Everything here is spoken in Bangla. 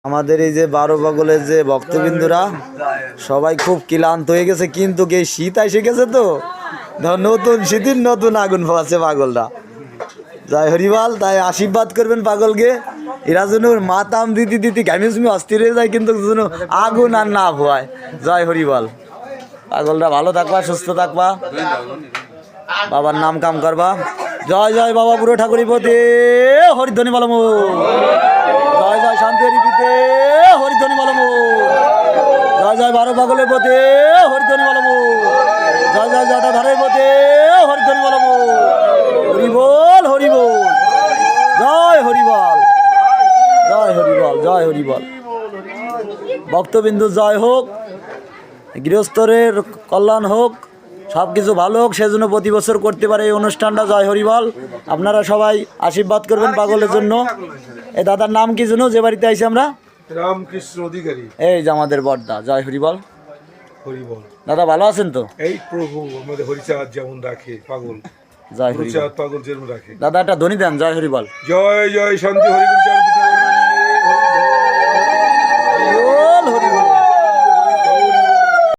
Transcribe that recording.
আমাদের এই যে 12 পাগলের যে ভক্তবিন্দুরা সবাই খুব ক্লান্ত হয়ে গেছে, কিন্তু এই শীত এসে গেছে তো নতুন শীতের নতুন আগুন পাচ্ছে পাগলরা। জয় হরিবাল। তাই আশীর্বাদ করবেন পাগলকে, এরা যেন মাতাম দিতে দিতে ঘামিয়ে অস্থির হয়ে যায়, কিন্তু যেন আগুন আর না ভয়। জয় হরিবাল। পাগলরা ভালো থাকবা, সুস্থ থাকবা, বাবার নাম কাম করবা। জয় জয় বাবা বুড়ো ঠাকুরিপতি হরিধ্বনি বলম। জয় জয় শান্তি হরিপিতে হরিধ্বনি বলম। জয় জয় 12 পাগলের পথে হরিধ্বনি বলম। জয় জয় জটাধারের পথে হরিধ্বনি বলম। হরিবল হরিবল। জয় হরিবল, জয় হরিবল, জয় হরিবল। ভক্তবিন্দু জয় হোক, গৃহস্থরের কল্যাণ হোক, সব কিছু ভালো হোক, সেজন্য প্রতি বছর করতে পারে এই অনুষ্ঠানটা। জয় হরিবল। আপনারা সবাই আশীর্বাদ করবেন পাগলের জন্য। এই দাদার নাম কি জন্য যে বাড়িতে আইছি আমরা? রামকৃষ্ণ অধিকারী। এই যে আমাদের বড়দা। জয় হরিবল। হরিবল। দাদা ভালো আছেন তো? এই প্রভু আমাদের হরিচাঁদ যেমন রাখে পাগল, জয় হরিবল। হরিচাঁদ পাগল যেমন রাখে। দাদা একটা ধ্বনি দেন, জয় হরিবল। জয় জয় শান্তি হরি